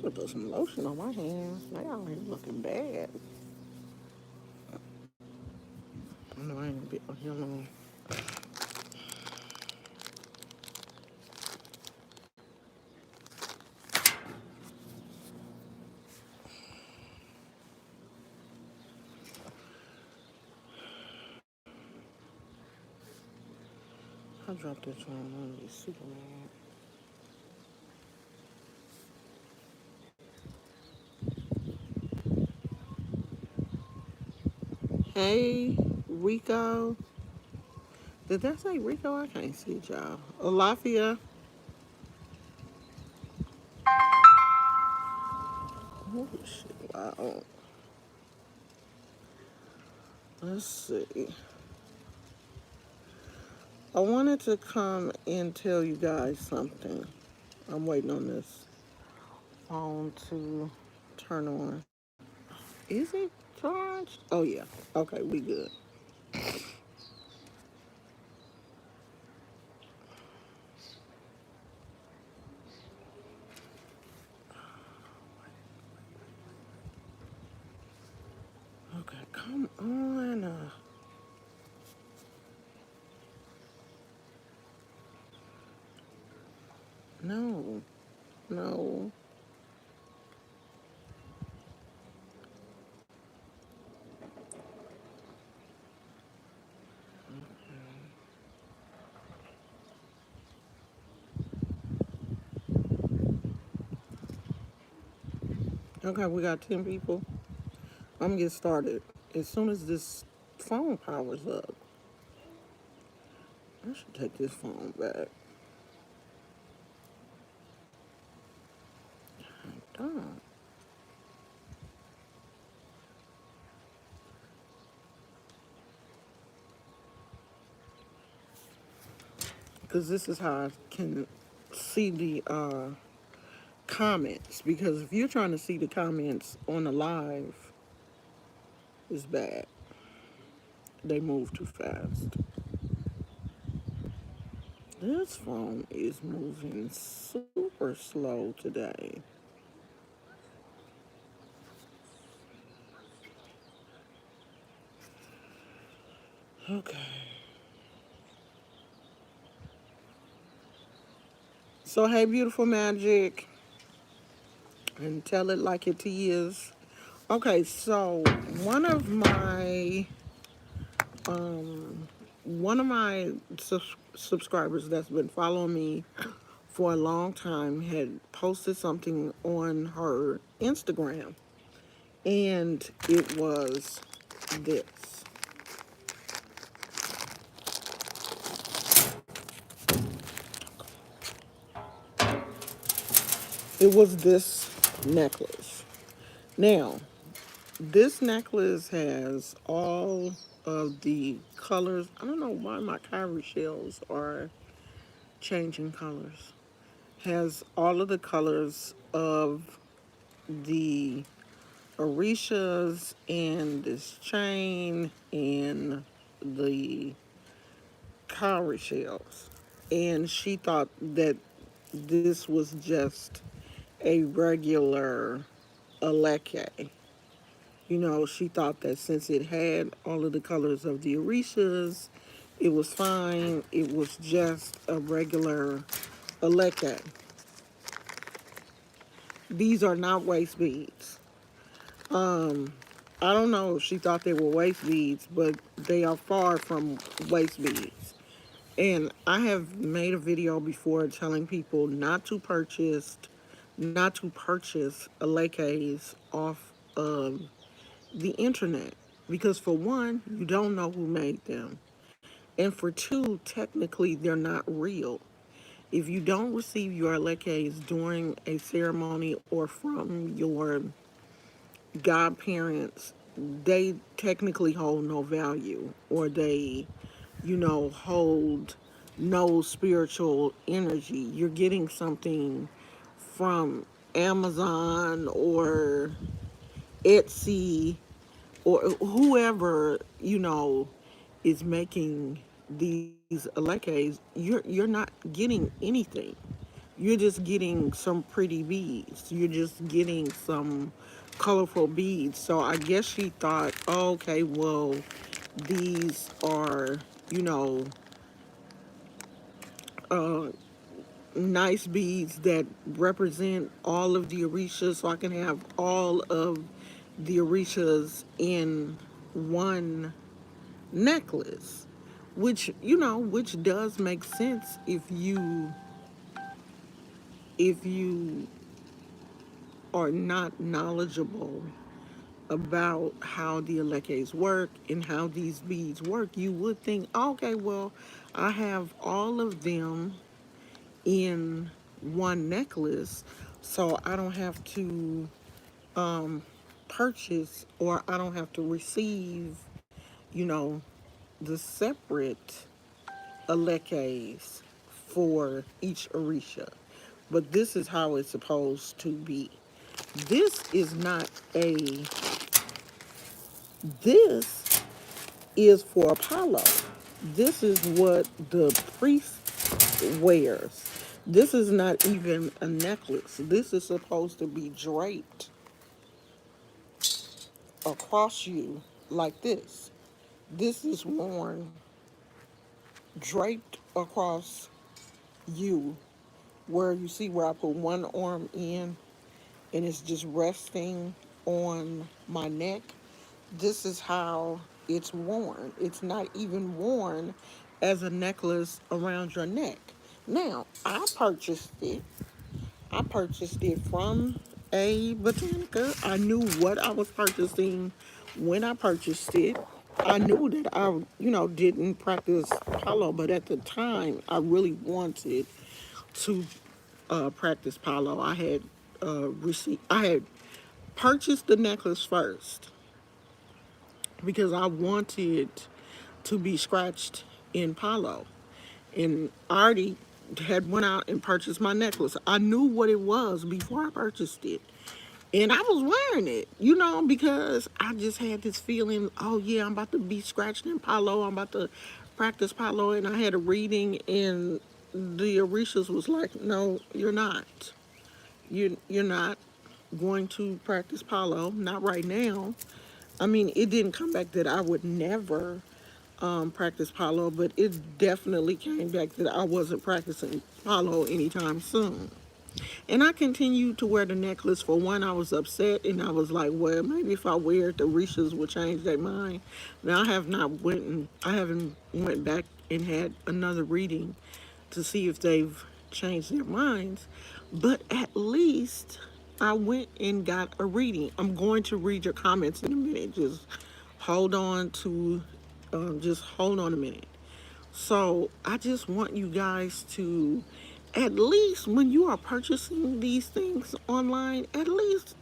should put some lotion on my hands. They out here looking bad. I know I ain't gonna be out here long. I dropped this one on the Superman. Hey, Rico. Did that say Rico? I can't see it, y'all. Alafia. Oh, shit. Wow. Let's see. I wanted to come and tell you guys something. I'm waiting on this phone to turn on. Is it charged? Oh, yeah. Okay, we good. Okay, come on. No, no. Okay, we got 10 people. I'm gonna get started. As soon as this phone powers up, I should take this phone back. Darn. Because this is how I can see the comments. Because if you're trying to see the comments on the live, it's bad. They move too fast. This phone is moving super slow today. Okay. So, hey, beautiful magic, and tell it like it is. Okay, so one of my um one of my subscribers that's been following me for a long time had posted something on her Instagram, and it was this. It was this necklace. Now, this necklace has all of the colors. I don't know why my cowrie shells are changing colors. Has all of the colors of the Orishas and this chain and the cowrie shells. And she thought that this was just a regular Aleke. You know, she thought that since it had all of the colors of the Orishas, it was fine. It was just a regular Aleke. These are not waist beads. Um, I don't know if she thought they were waist beads, but they are far from waist beads. And I have made a video before telling people not to purchase Alekes off of the internet. Because for one, you don't know who made them. And for two, technically they're not real. If you don't receive your Alekes during a ceremony or from your godparents, they technically hold no value, or they, hold no spiritual energy. You're getting something from Amazon or Etsy or whoever, is making these Alekes. You're not getting anything. you're just getting some pretty beads. You're just getting some colorful beads. So I guess she thought, oh, okay, well, these are, you know, uh, nice beads that represent all of the orishas, so I can have all of the orishas in one necklace, which, you know, which does make sense if you are not knowledgeable about how the elekes work and how these beads work. You would think, okay, well, I have all of them in one necklace, so I don't have to purchase, or I don't have to receive, you know, the separate elekes for each orisha. But this is how it's supposed to be. This is not a, this is for Apollo. This is what the priest wears. This is not even a necklace. This is supposed to be draped across you like this. This is worn draped across you, where you see where I put one arm in and it's just resting on my neck. This is how it's worn. It's not even worn as a necklace around your neck. Now, I purchased it from a Botanica. I knew what I was purchasing when I purchased it. I knew that I, you know, didn't practice palo, but at the time, I really wanted to practice palo. I had purchased the necklace first because I wanted to be scratched in palo, and I already had went out and purchased my necklace. I knew what it was before I purchased it. And I was wearing it, you know, because I just had this feeling, oh yeah, I'm about to be scratched in palo. I'm about to practice palo. And I had a reading, and the Orishas was like, no, you're not. You're not going to practice palo, not right now. I mean, it didn't come back that I would never practice palo, but it definitely came back that I wasn't practicing palo anytime soon. And I continued to wear the necklace. For one, I was upset, and I was like, well, maybe if I wear it, the Rishas will change their mind. Now I haven't went back and had another reading to see if they've changed their minds. But at least I went and got a reading. I'm going to read your comments in a minute. Hold on to, just hold on a minute. So I just want you guys to, at least when you are purchasing these things online, at least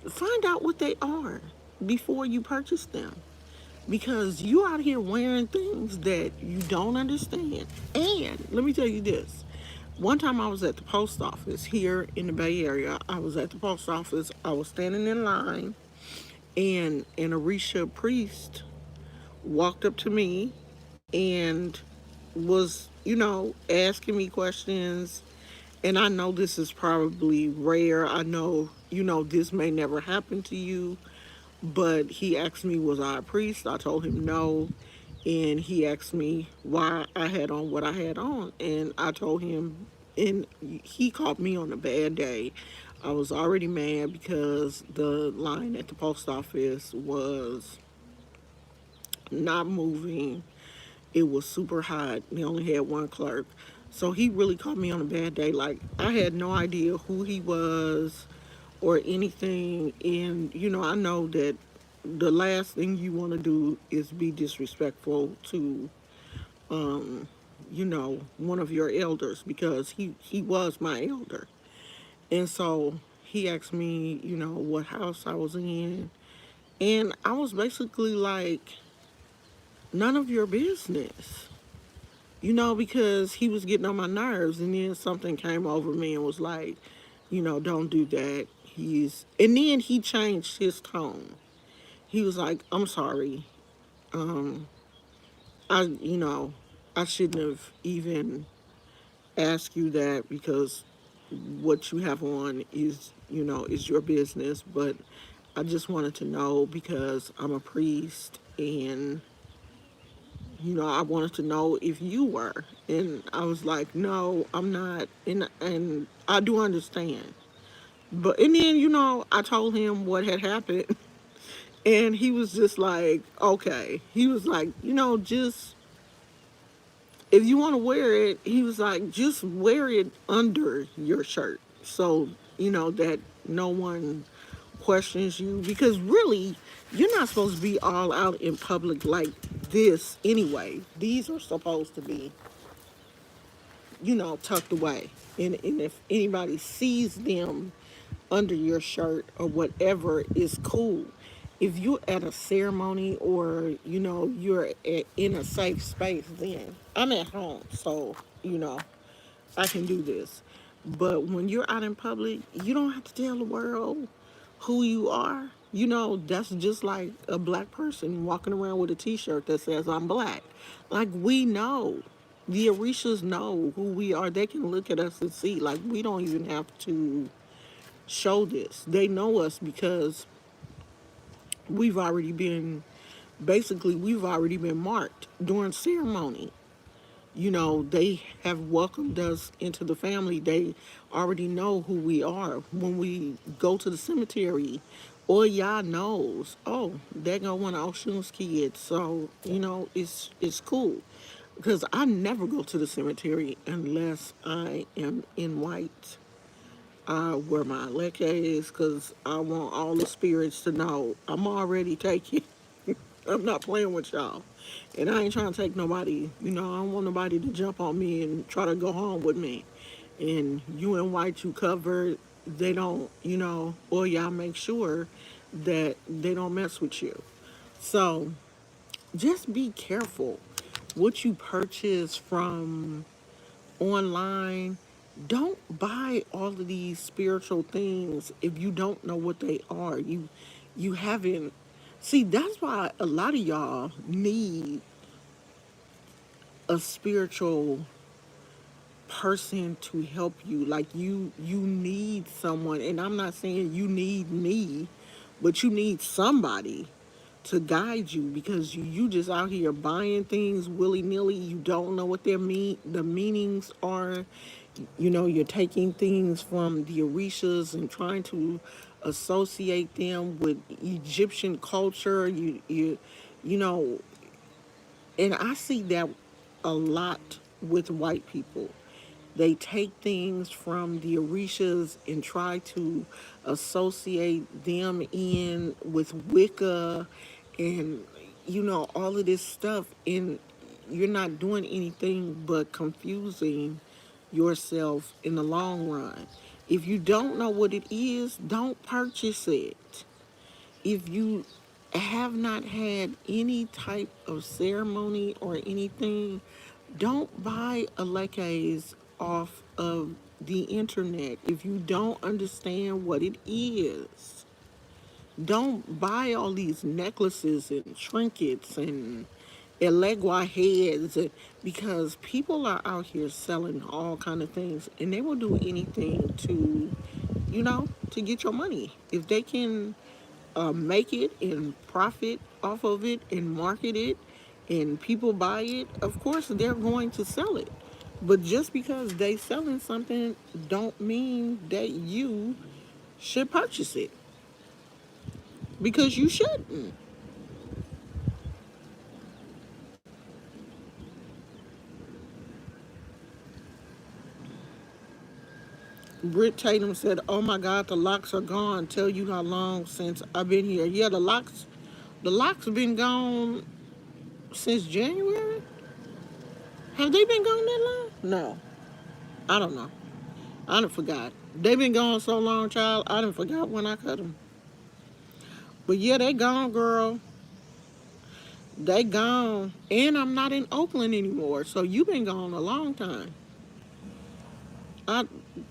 find out what they are before you purchase them. Because you out here wearing things that you don't understand. And let me tell you this. One time I was at the post office here in the Bay Area. I was at the post office. I was standing in line, and an Orisha priest walked up to me and was, you know, asking me questions. And I know this is probably rare. I know, you know, this may never happen to you. But he asked me, was I a priest? I told him no. And he asked me why I had on what I had on. And I told him, and he caught me on a bad day. I was already mad because the line at the post office was not moving. It was super hot. They only had one clerk. So he really caught me on a bad day. Like, I had no idea who he was or anything. And, you know, I know that the last thing you want to do is be disrespectful to, you know, one of your elders, because he was my elder. And so he asked me, you know, what house I was in. And I was basically like, none of your business. You know, because he was getting on my nerves, and then something came over me and was like, you know, don't do that. And then he changed his tone. He was like, I'm sorry. Um, you know, I shouldn't have even asked you that, because what you have on is, is your business. But I just wanted to know because I'm a priest, and I wanted to know if you were. And I was like, no, I'm not. And I do understand. But and then, I told him what had happened, and he was just like, okay. He was like, just if you want to wear it, he was like, just wear it under your shirt, so that no one questions you, because really, you're not supposed to be all out in public like this anyway. These are supposed to be, tucked away. And if anybody sees them under your shirt or whatever, is cool. If you're at a ceremony, or you're in a safe space, then I'm at home, so I can do this. But when you're out in public, you don't have to tell the world who you are. That's just like a black person walking around with a t-shirt that says I'm black. Like, we know. The Orishas know who we are. They can look at us and see. Like, we don't even have to show this. They know us because we've already been, basically, we've already been marked during ceremony. They have welcomed us into the family. They already know who we are. When we go to the cemetery, all y'all knows, oh, they're gonna one of Oshun's kids. So, it's cool. Because I never go to the cemetery unless I am in white. I wear my leke is because I want all the spirits to know I'm already taken. I'm not playing with y'all. And I ain't trying to take nobody, I don't want nobody to jump on me and try to go home with me. And you in white, you covered, they don't, or y'all make sure that they don't mess with you. So just be careful what you purchase from online. Don't buy all of these spiritual things if you don't know what they are. You haven't. See, that's why a lot of y'all need a spiritual person to help you. Like, you need someone, and I'm not saying you need me, but you need somebody to guide you, because you just out here buying things willy-nilly. You don't know what the meanings are. You're taking things from the Orishas and trying to associate them with Egyptian culture. You know and I see that a lot with white people. They take things from the Orishas and try to associate them in with Wicca, and all of this stuff, and you're not doing anything but confusing yourself in the long run. If you don't know what it is, don't purchase it. If you have not had any type of ceremony or anything, don't buy alekes off of the internet if you don't understand what it is. Don't buy all these necklaces and trinkets and elegua heads, because people are out here selling all kind of things, and they will do anything to get your money. If they can make it and profit off of it and market it and people buy it, of course they're going to sell it. But just because they selling something don't mean that you should purchase it, because you shouldn't. Britt Tatum said, "Oh my God, the locks are gone. Tell you how long since I've been here." Yeah, the locks have been gone since January. Have they been gone that long? No, I don't know. I done forgot. They been gone so long, child. I done forgot when I cut them. But yeah, they gone, girl. They gone. And I'm not in Oakland anymore. So you been gone a long time. I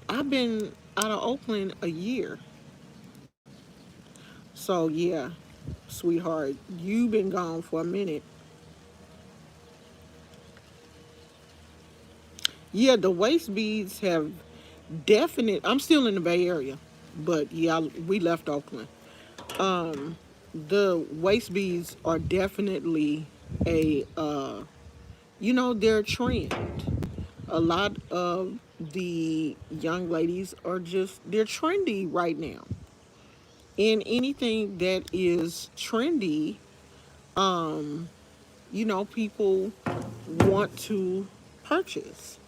I've been out of Oakland a year. So yeah, sweetheart, you been gone for a minute. Yeah, the waist beads have Definite. I'm still in the Bay Area, but yeah, we left Oakland. The waist beads are definitely a they're a trend. A lot of the young ladies are just they're trendy right now. And anything that is trendy, people want to purchase.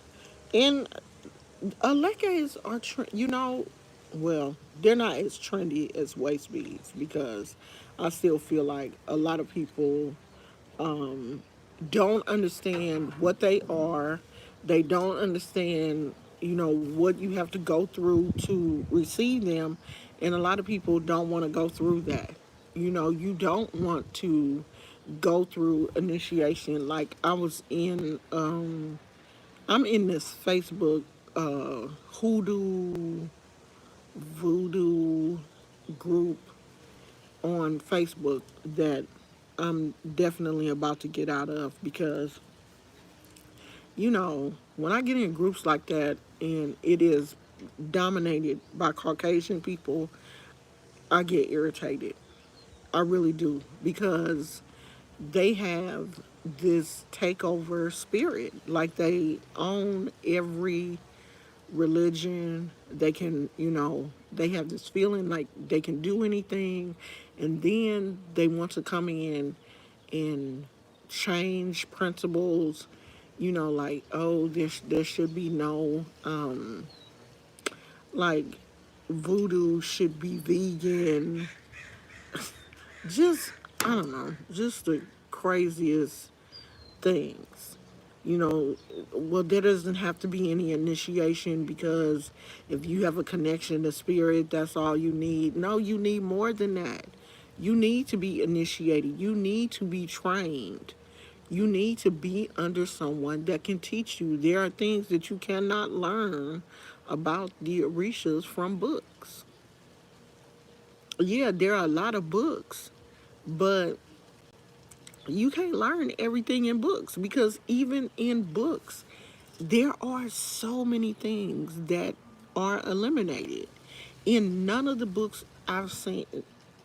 And Alekas are, well, they're not as trendy as waist beads because I still feel like a lot of people don't understand what they are. They don't understand, what you have to go through to receive them. And a lot of people don't want to go through that. You don't want to go through initiation. Like I'm in this Facebook hoodoo voodoo group on Facebook that I'm definitely about to get out of because when I get in groups like that and it is dominated by Caucasian people, I get irritated. I really do because they have this takeover spirit. Like they own every religion. They can, they have this feeling like they can do anything. And then they want to come in and change principles, like, oh, there should be no, like, voodoo should be vegan. Just, I don't know, just the craziest things. Well, there doesn't have to be any initiation because if you have a connection to spirit, that's all you need. No, you need more than that. You need to be initiated. You need to be trained. You need to be under someone that can teach you. There are things that you cannot learn about the Orishas from books. Yeah, there are a lot of books, but you can't learn everything in books because even in books, there are so many things that are eliminated. In none of the books I've seen,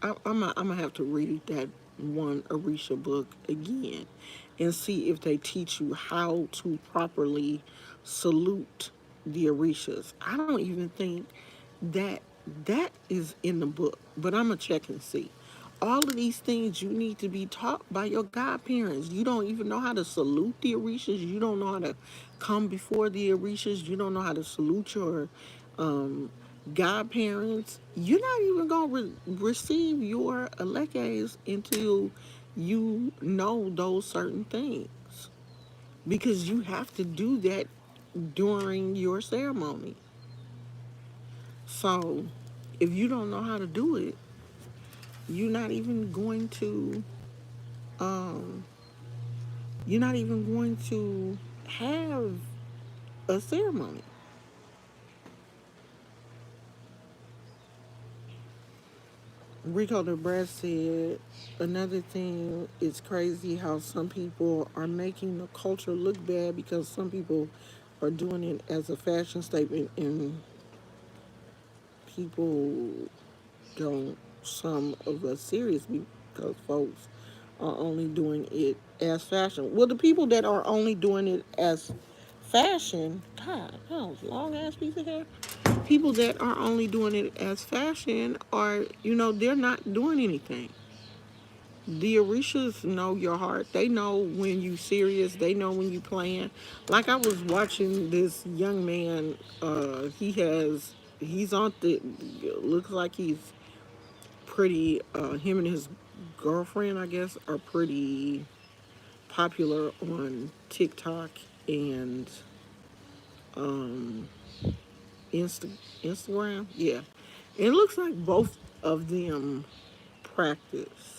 I'm gonna have to read that one Orisha book again and see if they teach you how to properly salute the Orishas. I don't even think that that is in the book, but I'm gonna check and see. All of these things you need to be taught by your godparents. You don't even know how to salute the Orishas. You don't know how to come before the Orishas. You don't know how to salute your um, godparents. You're not even gonna receive your elekes until you know those certain things, because you have to do that during your ceremony. So if you don't know how to do it, you're not even going to um you're not even going to have a ceremony. Rico the Brad said another thing is crazy how some people are making the culture look bad because some people are doing it as a fashion statement and people don't some of us seriously because folks are only doing it as fashion. Well, the people that are only doing it as fashion, God, that was a long ass piece of hair. People that are only doing it as fashion are, they're not doing anything. The Orishas know your heart. They know when you serious. They know when you playing. Like I was watching this young man. He's on the. Looks like he's pretty. Him and his girlfriend, I guess, are pretty popular on TikTok and um, Insta, Instagram. Yeah, and it looks like both of them practice.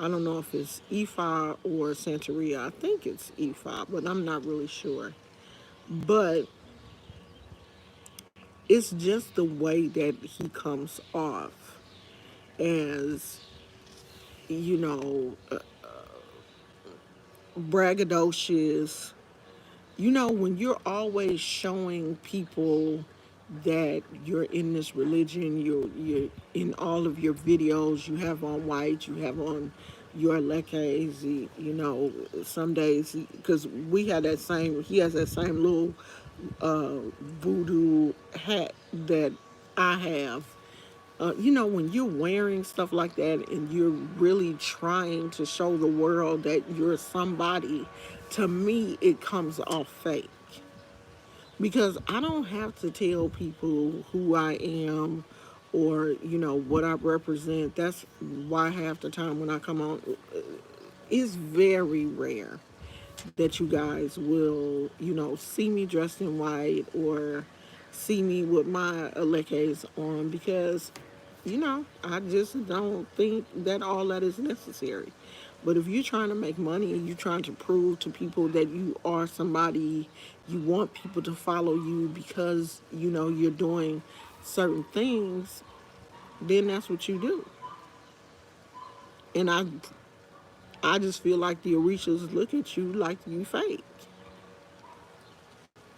I don't know if it's Ifa or Santeria. I think it's Ifa, but I'm not really sure. But it's just the way that he comes off as, you know, braggadocious. When you're always showing people that you're in this religion, you're in all of your videos, you have on white, you have on your lekes, you know, some days, because we had that same, he has that same little voodoo hat that I have. You know, when you're wearing stuff like that and you're really trying to show the world that you're somebody, to me, it comes off fake. Because I don't have to tell people who I am or, you know, what I represent. That's why half the time when I come on, it's very rare that you guys will, you know, see me dressed in white or see me with my lekes on, because, you know, I just don't think that all that is necessary. But if you're trying to make money and you're trying to prove to people that you are somebody, you want people to follow you because, you know, you're doing certain things, then that's what you do. And I just feel like the Orishas look at you like you fake.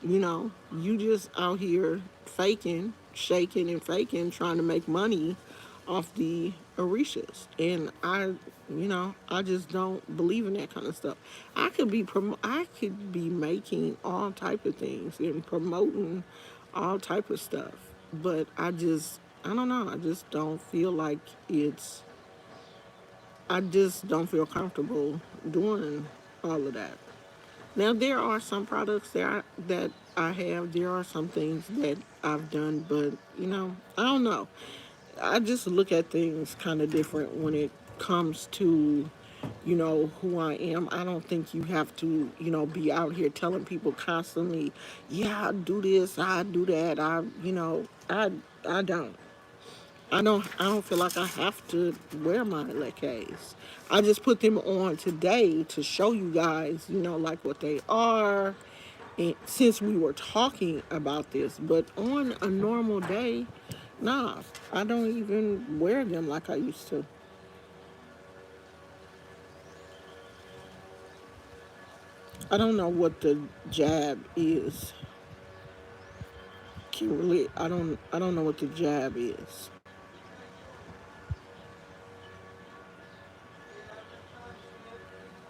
You know, you just out here faking, shaking and faking, trying to make money off the Orishas. And you know, I just don't believe in that kind of stuff. I could be making all type of things and promoting all type of stuff, but I don't know. I just don't feel like it's. I just don't feel comfortable doing all of that. Now there are some products that I have. There are some things that I've done, but you know, I don't know. I just look at things kind of different when it comes to, you know, who I am. I don't think you have to, you know, be out here telling people constantly, yeah, I do this, I do that. I don't. I don't feel like I have to wear my leggings. I just put them on today to show you guys, you know, like what they are. And since we were talking about this, but on a normal day, nah, I don't even wear them like I used to. I don't know what the jab is. Kimberly, I don't know what the jab is.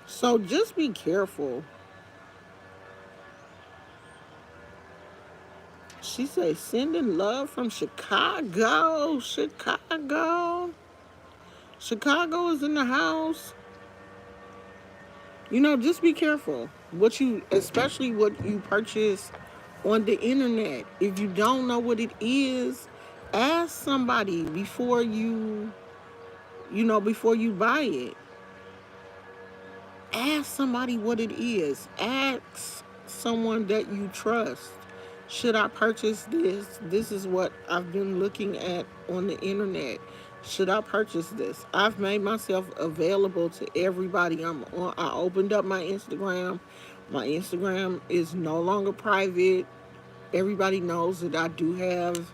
So just be careful. She says sending love from Chicago. Chicago. Chicago is in the house. You know, just be careful. Especially what you purchase on the internet. If you don't know what it is, ask somebody before you buy it. Ask somebody what it is. Ask someone that you trust. Should I purchase this? This is what I've been looking at on the internet. Should I purchase this? I've made myself available to everybody. I opened up my Instagram. My Instagram is no longer private. Everybody knows that I do have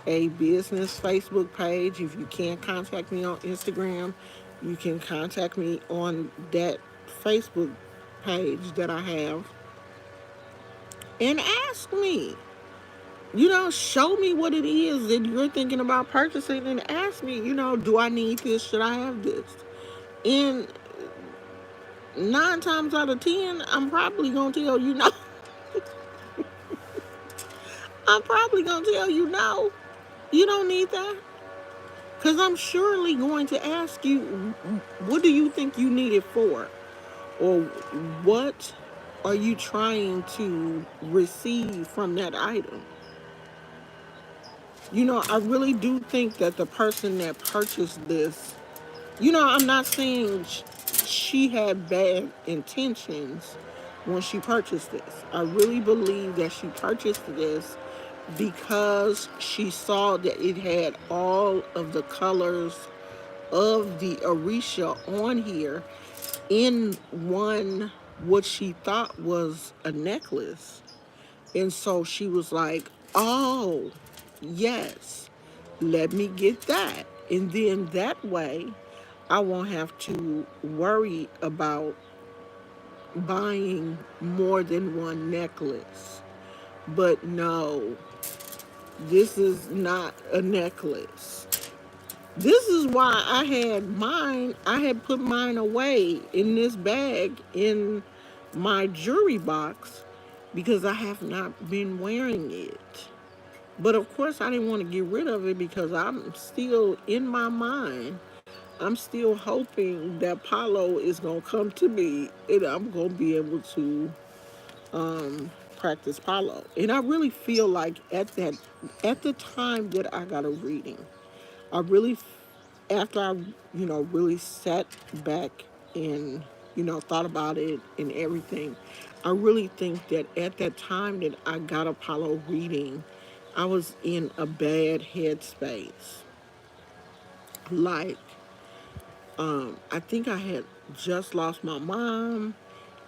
a business Facebook page. If you can't contact me on Instagram, you can contact me on that Facebook page that I have and ask me. You know, show me what it is that you're thinking about purchasing and ask me, you know, do I need this? Should I have this? And 9 times out of 10, I'm probably going to tell you no. I'm probably going to tell you no. You don't need that. Because I'm surely going to ask you, what do you think you need it for? Or what are you trying to receive from that item? You know, I really do think that the person that purchased this, you know, I'm not saying she had bad intentions when she purchased this. I really believe that she purchased this because she saw that it had all of the colors of the Orisha on here in one, what she thought was a necklace. And so she was like, oh, yes, let me get that. And then that way, I won't have to worry about buying more than one necklace. But no, This is not a necklace. This is why I had put mine away in this bag in my jewelry box because I have not been wearing it. But of course, I didn't want to get rid of it because I'm still in my mind. I'm still hoping that Paulo is going to come to me and I'm going to be able to practice Paulo. And I really feel like at the time that I got a reading, I really, after I, really sat back and, thought about it and everything, I really think that at that time that I got Apollo reading, I was in a bad headspace. Like, I think I had just lost my mom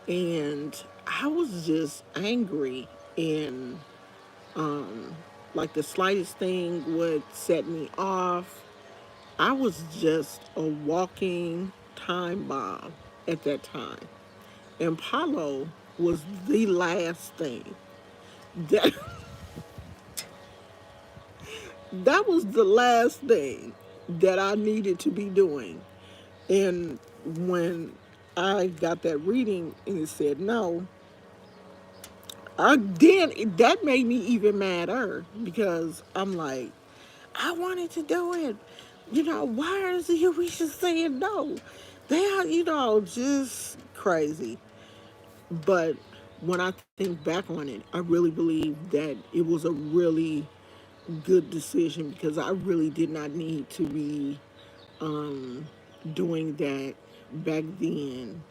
and I was just angry and, like the slightest thing would set me off. I was just a walking time bomb at that time. And Paulo was the last thing that that was the last thing that I needed to be doing. And when I got that reading and it said no, that made me even madder because I'm like, I wanted to do it. Why is the Eurisha saying no? They are, just crazy. But when I think back on it, I really believe that it was a really good decision because I really did not need to be doing that back then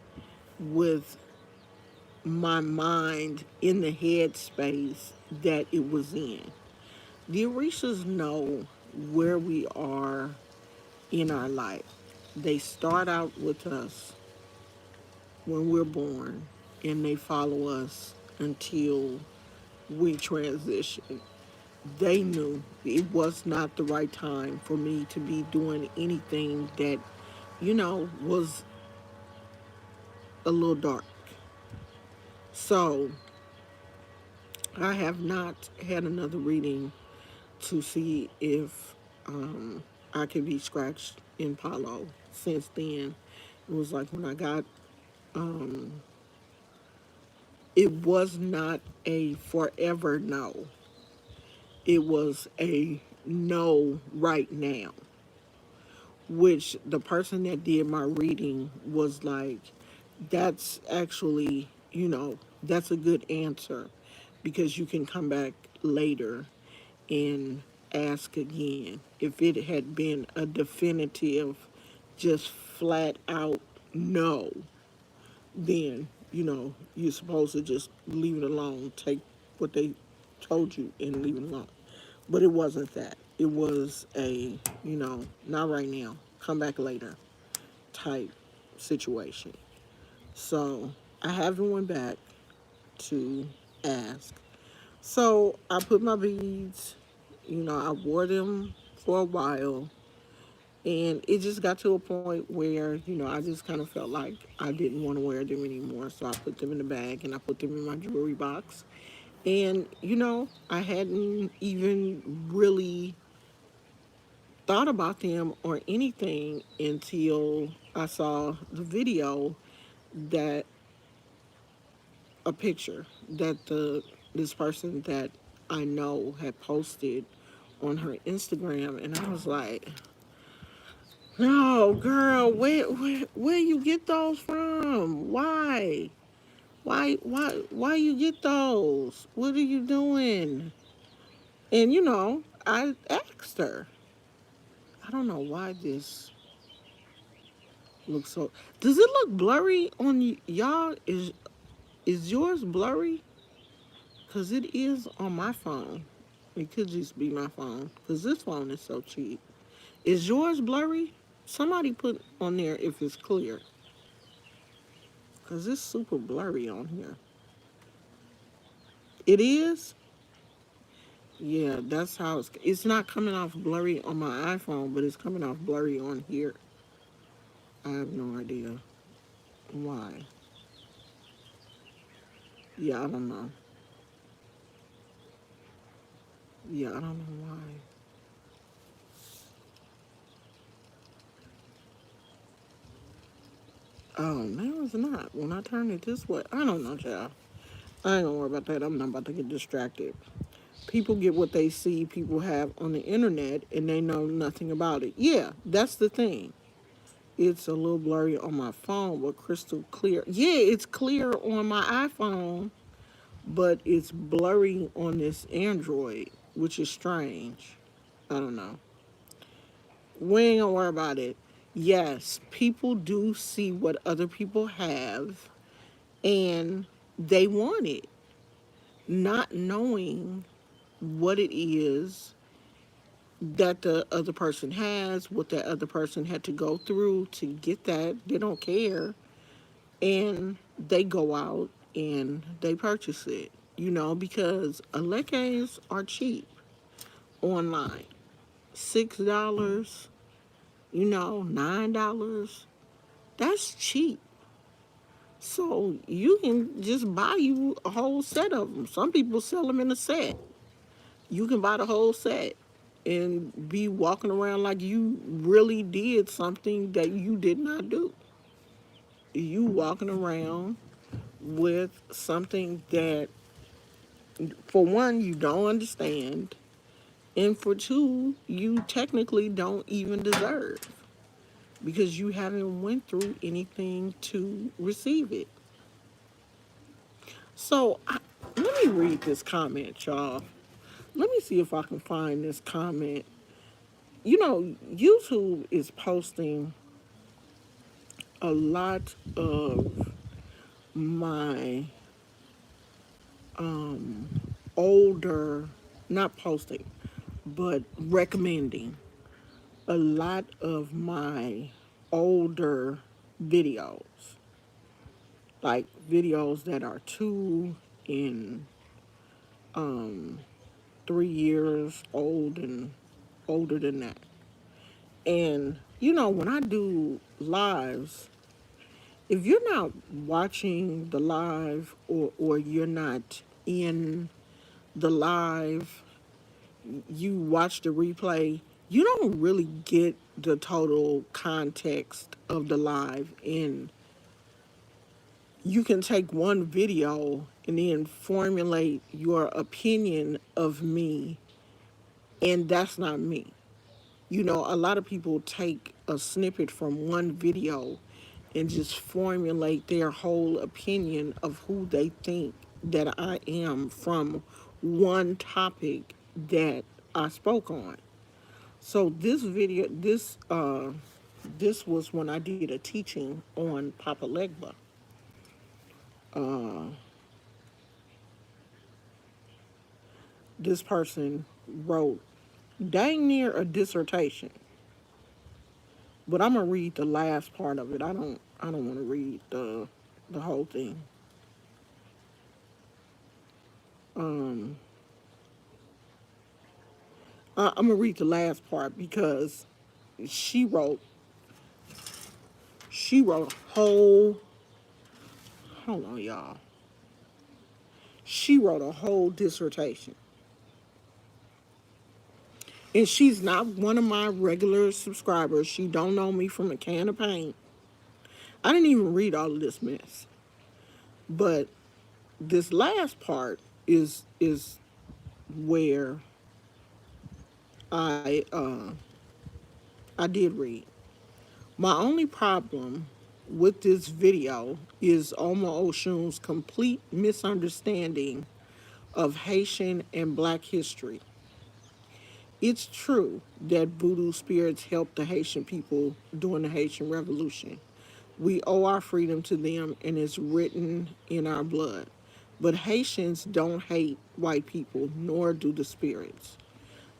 with my mind in the headspace that it was in. The Orishas know where we are in our life. They start out with us when we're born and they follow us until we transition. They knew it was not the right time for me to be doing anything that, was a little dark. So I have not had another reading to see if I could be scratched in Palo since then. It was like when I got, it was not a forever no. It was a no right now, which the person that did my reading was like, that's actually, that's a good answer because you can come back later and ask again. If it had been a definitive, just flat out no, then, you're supposed to just leave it alone, take what they told you and leave it alone. But it wasn't that. It was a, not right now, come back later type situation. So I haven't went back to ask. So I put my beads, I wore them for a while. And it just got to a point where, I just kind of felt like I didn't want to wear them anymore. So I put them in the bag and I put them in my jewelry box. And, I hadn't even really thought about them or anything until I saw the video that a picture that this person that I know had posted on her Instagram, and I was like, "No, girl, where you get those from? Why you get those? What are you doing?" And I asked her. I don't know why this looks so. Does it look blurry on y'all? Is yours blurry? Cause it is on my phone. It could just be my phone. Cause this phone is so cheap. Is yours blurry? Somebody put on there if it's clear. Cause it's super blurry on here. It is? Yeah, that's how it's not coming off blurry on my iPhone, but it's coming off blurry on here. I have no idea why. Yeah, I don't know. Yeah, I don't know why. Oh, no, it's not. When I turn it this way, I don't know, child. I ain't gonna worry about that. I'm not about to get distracted. People get what they see people have on the internet and they know nothing about it. Yeah, that's the thing. It's a little blurry on my phone, but crystal clear. Yeah, it's clear on my iPhone, but it's blurry on this Android, which is strange. I don't know. We ain't gonna worry about it. Yes, people do see what other people have and they want it, not knowing what it is that the other person has, what that other person had to go through to get that. They don't care. And they go out and they purchase it, because Alekes are cheap online. $6, $9. That's cheap. So you can just buy you a whole set of them. Some people sell them in a set. You can buy the whole set and be walking around like you really did something that you did not do. You walking around with something that, for one, you don't understand, and for two, you technically don't even deserve because you haven't went through anything to receive it. So let me read this comment, y'all. Let me see if I can find this comment. YouTube is posting a lot of my older, not posting, but recommending a lot of my older videos, like videos that are 2 and 3 years old and older than that. And when I do lives, if you're not watching the live, or you're not in the live, you watch the replay, you don't really get the total context of the live. And you can take one video and then formulate your opinion of me, and that's not me. A lot of people take a snippet from one video and just formulate their whole opinion of who they think that I am from one topic that I spoke on. So this was when I did a teaching on Papa Legba. Uh, this person wrote dang near a dissertation, but I'm gonna read the last part of it. I don't want to read the whole thing. Um, I'm gonna read the last part because she wrote she wrote a whole hold on, y'all. She wrote a whole dissertation, and she's not one of my regular subscribers. She don't know me from a can of paint. I didn't even read all of this mess, but this last part is where I did read. My only problem with this video is Oma Oshun's complete misunderstanding of Haitian and Black history. It's true that voodoo spirits helped the Haitian people during the Haitian Revolution. We owe our freedom to them, and it's written in our blood. But Haitians don't hate white people, nor do the spirits.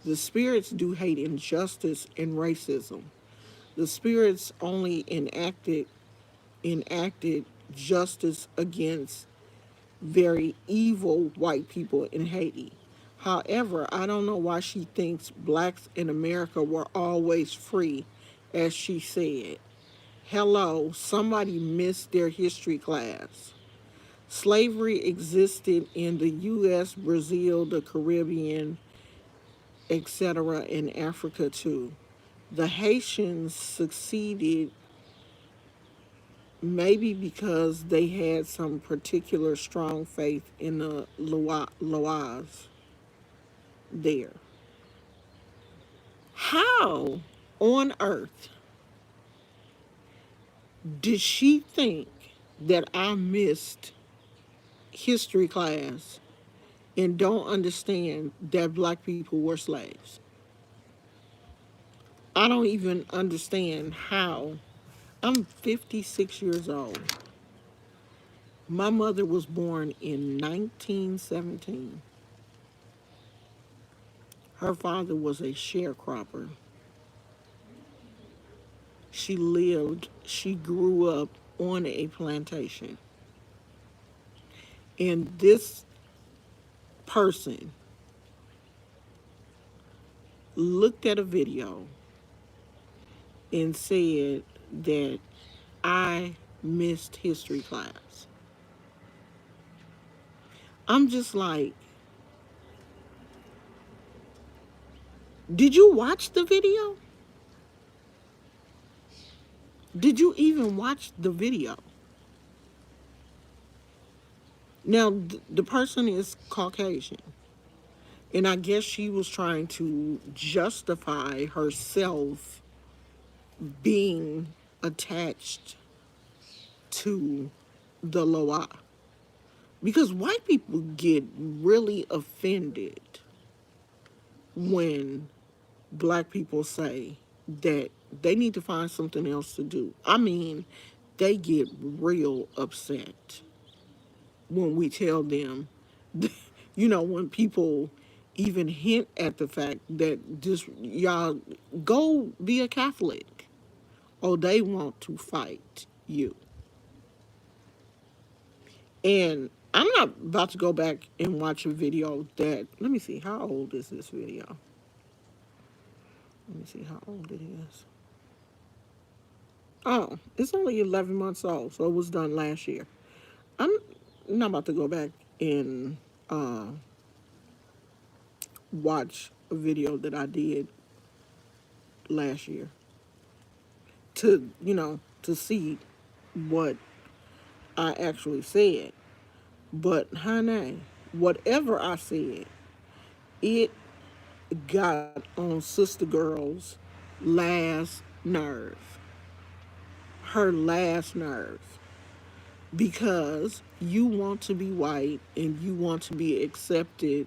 The spirits do hate injustice and racism. The spirits only enacted justice against very evil white people in Haiti. However, I don't know why she thinks blacks in America were always free, as she said. Hello, somebody missed their history class. Slavery existed in the U.S., Brazil, the Caribbean, etc. in Africa too. The Haitians succeeded maybe because they had some particular strong faith in the Loas there. How on earth did she think that I missed history class and don't understand that black people were slaves? I don't even understand how. I'm 56 years old. My mother was born in 1917. Her father was a sharecropper. She grew up on a plantation. And this person looked at a video and said that I missed history class. I'm just like, did you watch the video? Did you even watch the video? Now, the person is Caucasian. And I guess she was trying to justify herself being attached to the Loa. Because white people get really offended when black people say that they need to find something else to do. I mean, they get real upset when we tell them, when people even hint at the fact that just y'all go be a Catholic, or they want to fight you. And I'm not about to go back and watch a video that, let me see, how old is this video? Let me see how old it is. Oh, it's only 11 months old, so it was done last year. I'm not about to go back and watch a video that I did last year to see what I actually said. But honey, whatever I said, it got on Sister Girl's last nerve. Her last nerve. Because you want to be white and you want to be accepted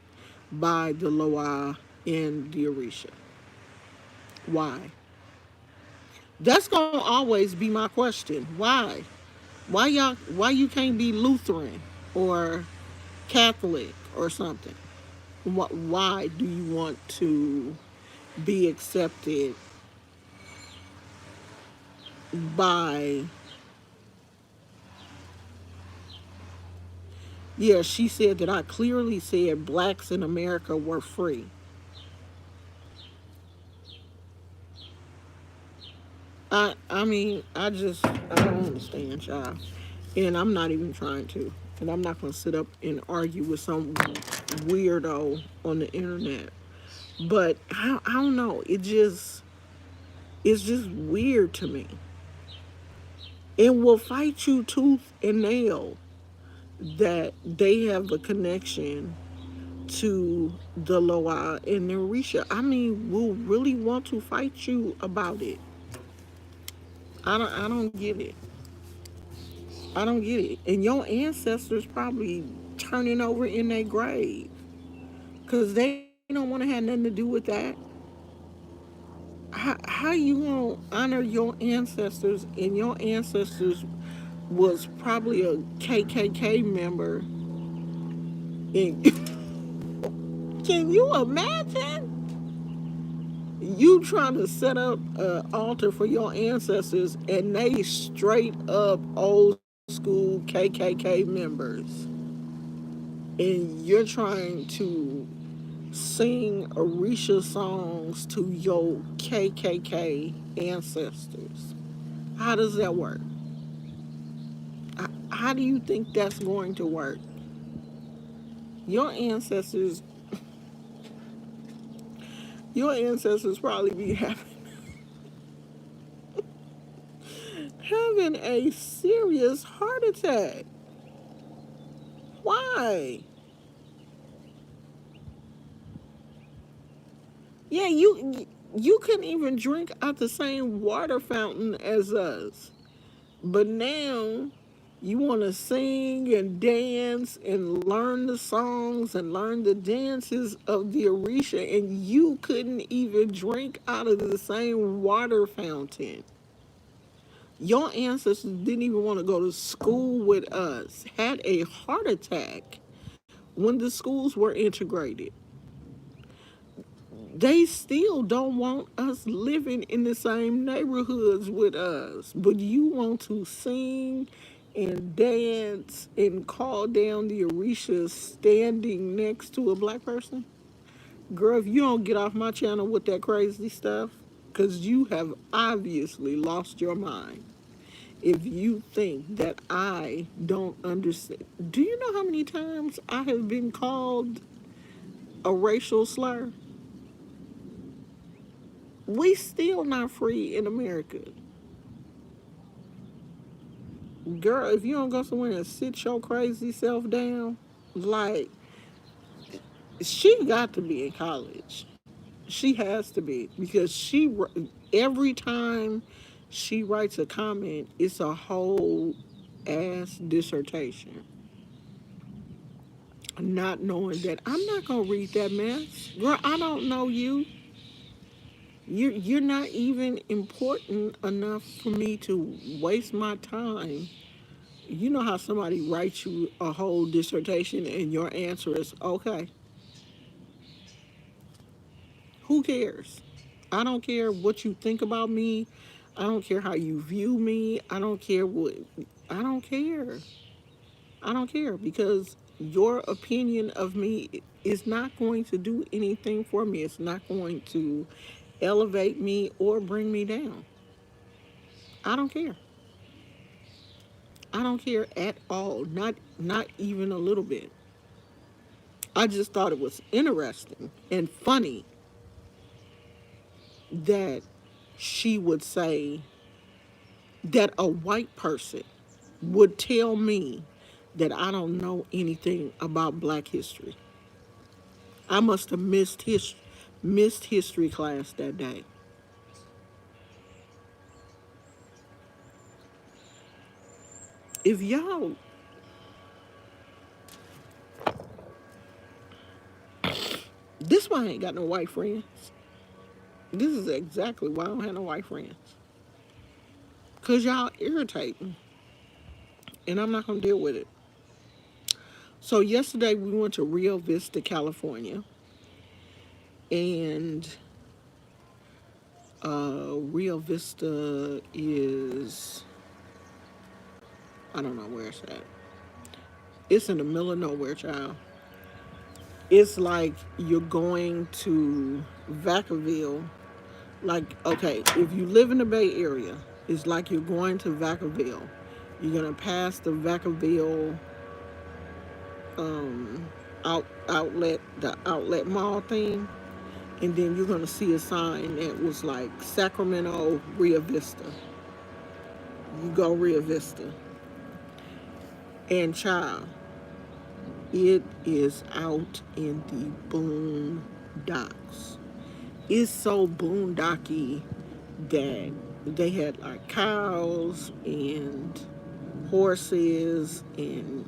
by the Loa and the Orisha. Why? That's gonna always be my question. Why? Why you can't be Lutheran or Catholic or something? Why do you want to be accepted by, yeah, she said that I clearly said blacks in America were free. I mean, I don't understand, y'all. And I'm not even trying to. And I'm not going to sit up and argue with some weirdo on the internet. But I don't know. It's just weird to me. And will fight you tooth and nail that they have a connection to the Loa and the Orisha. I mean, will really want to fight you about it. I don't get it. I don't get it. And your ancestors probably turning over in their grave because they don't want to have nothing to do with that. How you gonna honor your ancestors, and your ancestors was probably a KKK member? And can you imagine you trying to set up an altar for your ancestors and they straight up old school KKK members, and you're trying to sing Orisha songs to your KKK ancestors? How does that work? How do you think that's going to work? Your ancestors, Your ancestors probably be having a serious heart attack. Why? Yeah, you couldn't even drink out the same water fountain as us. But now you want to sing and dance and learn the songs and learn the dances of the Orisha, and you couldn't even drink out of the same water fountain. Your ancestors didn't even want to go to school with us, had a heart attack when the schools were integrated. They still don't want us living in the same neighborhoods with us, but you want to sing and dance and call down the Orishas standing next to a black person? Girl, if you don't get off my channel with that crazy stuff, because you have obviously lost your mind. If you think that I don't understand, do you know how many times I have been called a racial slur? We still not free in America. Girl, if you don't go somewhere and sit your crazy self down, like, she got to be in college. She has to be, because every time she writes a comment, it's a whole ass dissertation. Not knowing that I'm not gonna read that mess. Girl, I don't know you. You're not even important enough for me to waste my time. You know how somebody writes you a whole dissertation and your answer is okay. Who cares? I don't care what you think about me. I don't care how you view me. I don't care what. I don't care. I don't care, because your opinion of me is not going to do anything for me. It's not going to elevate me or bring me down. I don't care. I don't care at all. Not even a little bit. I just thought it was interesting and funny that she would say that a white person would tell me that I don't know anything about black history. I must have missed history class that day. If y'all, this why I ain't got no white friends. This is exactly why I don't have no white friends. Cause y'all irritate me, and I'm not gonna deal with it. So yesterday we went to Rio Vista, California, and Rio Vista is, I don't know where it's at. It's in the middle of nowhere, child. It's like you're going to Vacaville. Like, okay, if you live in the Bay Area, it's like you're going to Vacaville. You're gonna pass the Vacaville um, the outlet mall thing, and then you're gonna see a sign that was like Sacramento Rio Vista. You go Rio Vista, and child, it is out in the boondocks. It's so boondocky that they had like cows and horses and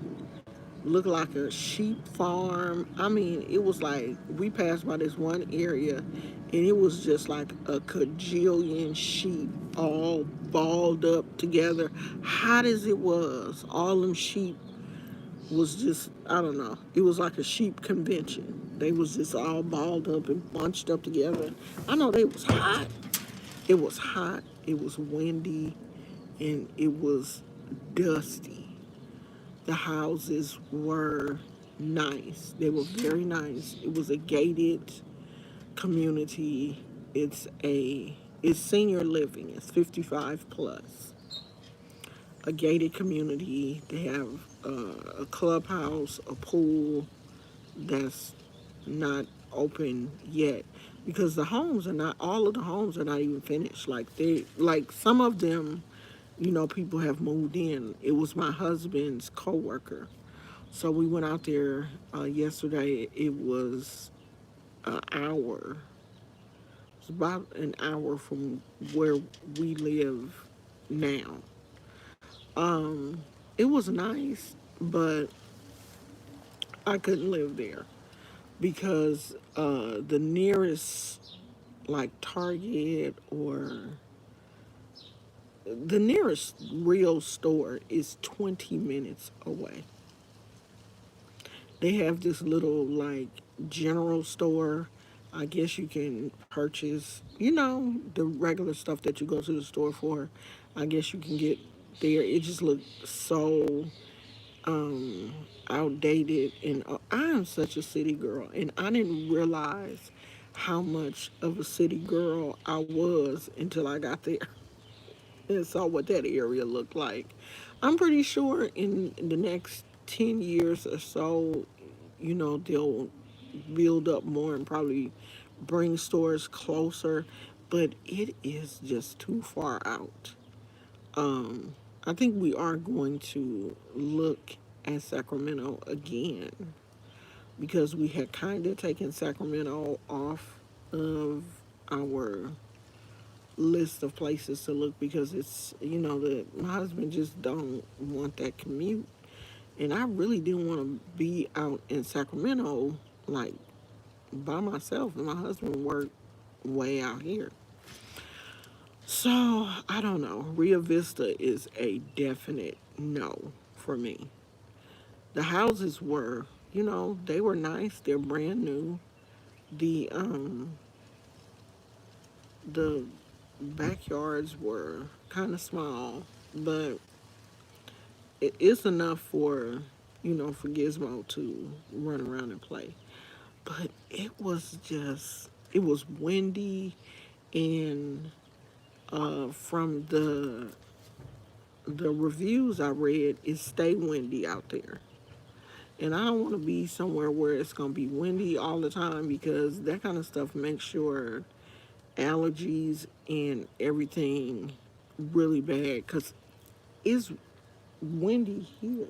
looked like a sheep farm. I mean, it was like we passed by this one area and it was just like a cajillion sheep all balled up together. Hot as it was, all them sheep was just, I don't know, it was like a sheep convention. They was just all balled up and bunched up together. I know they was hot. It was hot, it was windy, and it was dusty. The houses were nice. They were very nice. It was a gated community. It's senior living. It's 55 plus. A gated community. They have a clubhouse, a pool that's not open yet because the homes are not all of the homes are not even finished. Like some of them, people have moved in. It was my husband's coworker. So we went out there yesterday. It was an hour. It's about an hour from where we live now. Um, it was nice, but I couldn't live there because the nearest like Target or the nearest real store is 20 minutes away. They have this little like general store. I guess you can purchase, the regular stuff that you go to the store for. I guess you can get there. It just looks so um outdated, and I am such a city girl, and I didn't realize how much of a city girl I was until I got there and saw what that area looked like. I'm pretty sure in the next 10 years or so, they'll build up more and probably bring stores closer, but it is just too far out. Um, I think we are going to look at Sacramento again because we had kind of taken Sacramento off of our list of places to look because it's my husband just don't want that commute, and I really didn't want to be out in Sacramento like by myself, and my husband worked way out here. So I don't know. Rio Vista is a definite no for me. The houses were, they were nice. They're brand new. The backyards were kind of small, but it is enough for, for Gizmo to run around and play. But it was windy, and from the reviews I read, it stay windy out there. And I don't want to be somewhere where it's going to be windy all the time because that kind of stuff makes your allergies and everything really bad because it's windy here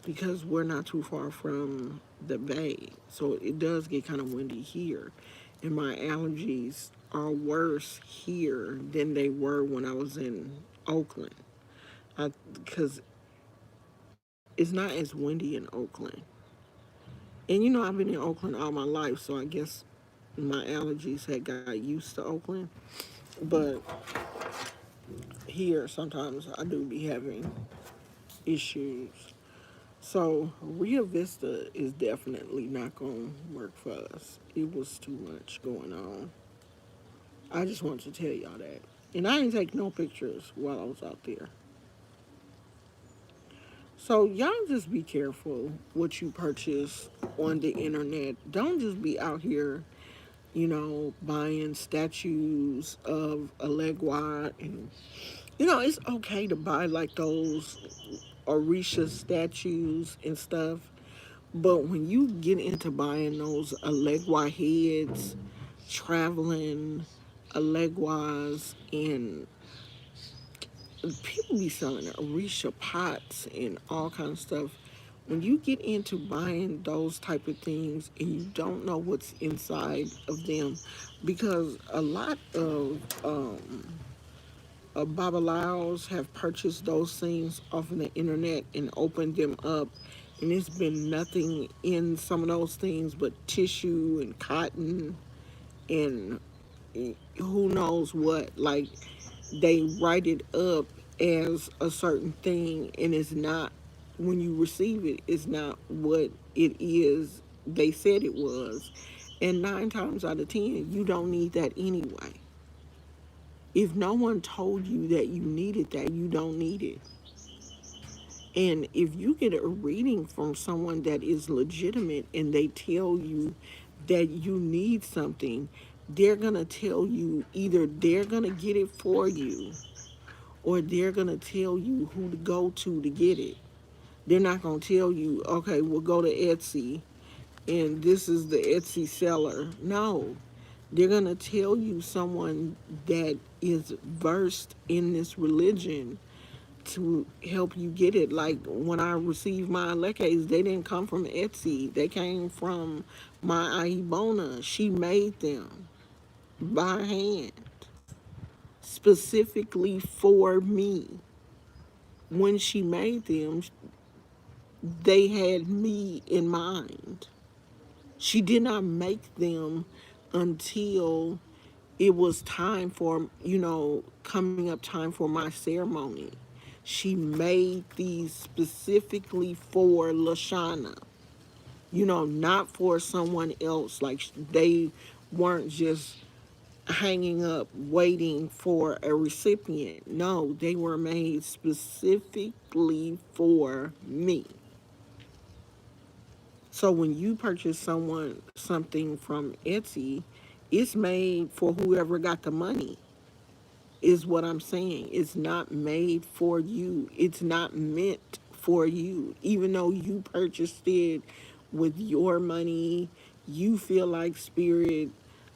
because we're not too far from the bay. So it does get kind of windy here. And my allergies are worse here than they were when I was in Oakland. Because it's not as windy in Oakland. And I've been in Oakland all my life, so I guess my allergies had got used to Oakland. But here, sometimes I do be having issues. So Rio Vista is definitely not going to work for us. It was too much going on. I just wanted to tell y'all that. And I didn't take no pictures while I was out there. So y'all just be careful what you purchase on the internet. Don't just be out here, buying statues of Elegua, and it's okay to buy like those Orisha statues and stuff. But when you get into buying those Elegua heads, traveling Eleguas, and people be selling Orisha pots and all kinds of stuff. When you get into buying those type of things and you don't know what's inside of them, because a lot of Babalaos have purchased those things off of the internet and opened them up, and it's been nothing in some of those things but tissue and cotton and who knows what. Like they write it up as a certain thing, and it's not. When you receive it, it's not what it is they said it was, and 9 times out of 10 you don't need that anyway. If no one told you that you needed that, you don't need it. And if you get a reading from someone that is legitimate and they tell you that you need something, they're going to tell you either they're going to get it for you or they're going to tell you who to go to get it. They're not going to tell you, okay, we'll go to Etsy and this is the Etsy seller. No, they're going to tell you someone that is versed in this religion to help you get it. Like when I received my lekes, they didn't come from Etsy. They came from my Aibona. She made them by hand specifically for me. When she made them, they had me in mind. She did not make them until it was time for, coming up time for my ceremony. She made these specifically for Lashana, not for someone else. Like they weren't just hanging up waiting for a recipient. No, they were made specifically for me. So when you purchase someone something from Etsy, it's made for whoever got the money. Is what I'm saying. It's not made for you. It's not meant for you. Even though you purchased it with your money, you feel like spirit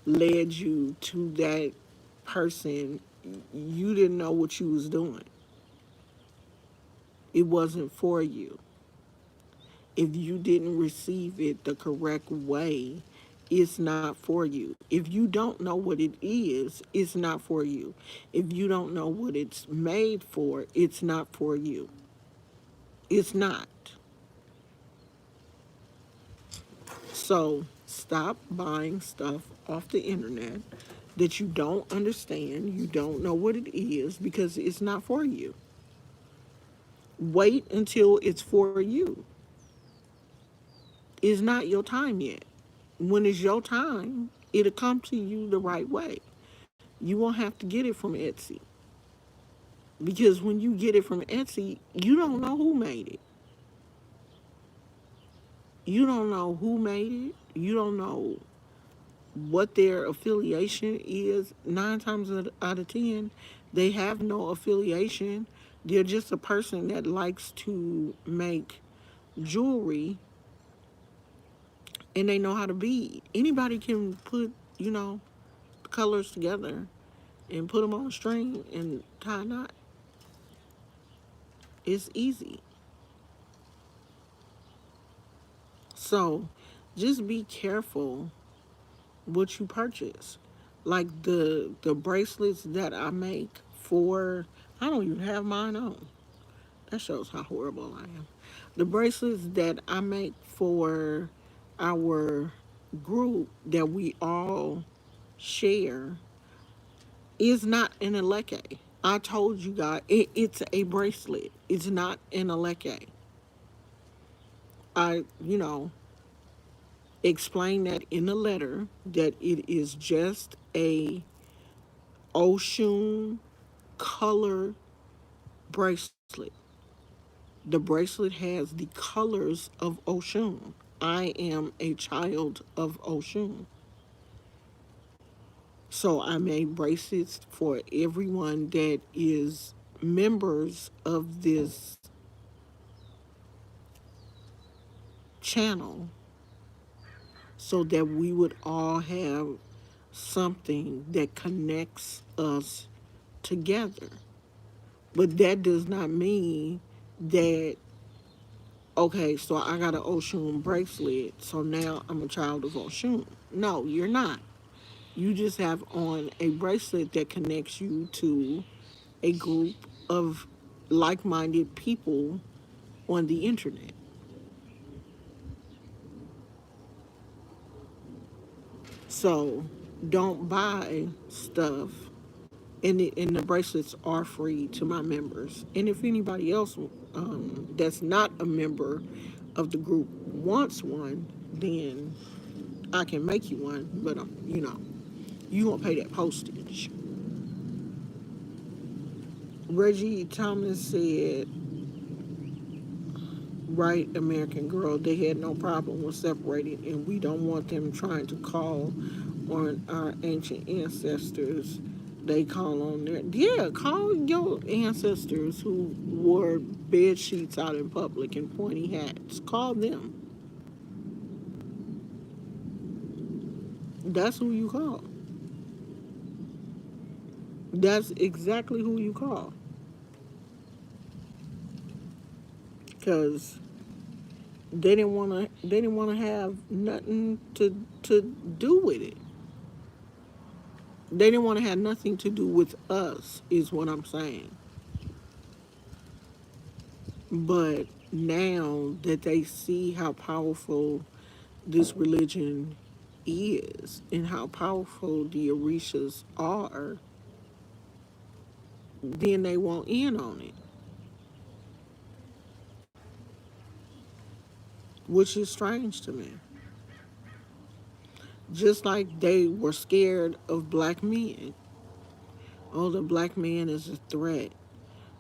led you to that person. You didn't know what you was doing. It wasn't for you. If you didn't receive it the correct way, it's not for you. If you don't know what it is, it's not for you. If you don't know what it's made for, it's not for you. It's not. So stop buying stuff off the internet that you don't understand, you don't know what it is, because it's not for you. Wait until it's for you. It's not your time yet. When it's your time, it'll come to you the right way. You won't have to get it from Etsy. Because when you get it from Etsy, you don't know who made it. You don't know who made it. You don't know what their affiliation is. 9 times out of 10, they have no affiliation. They're just a person that likes to make jewelry and they know how to bead. Anybody can put, colors together and put them on a string and tie a knot. It's easy. So just be careful what you purchase. Like the bracelets that I make for, I don't even have mine on. That shows how horrible I am. The bracelets that I make for our group that we all share is not an aleke. I told you guys, it's a bracelet. It's not an aleke. I, explain that in the letter that it is just a Oshun color bracelet. The bracelet has the colors of Oshun. I am a child of Oshun. So I made bracelets for everyone that is members of this channel so that we would all have something that connects us together. But that does not mean that, okay, so I got an Oshun bracelet, so now I'm a child of Oshun. No, you're not. You just have on a bracelet that connects you to a group of like minded people on the internet. So don't buy stuff, and the bracelets are free to my members. And if anybody else that's not a member of the group wants one, then I can make you one. But you won't pay that postage. Reggie Thomas said, "Right, American Girl, they had no problem with separating, and we don't want them trying to call on our ancient ancestors. They call on their, yeah, call your ancestors who wore bed sheets out in public and pointy hats. Call them. That's who you call. That's exactly who you call. Because they didn't want to have nothing to do with it. They didn't want to have nothing to do with us, is what I'm saying. But now that they see how powerful this religion is and how powerful the Orishas are, then they want in on it, which is strange to me. Just like they were scared of black men. Oh, the black man is a threat.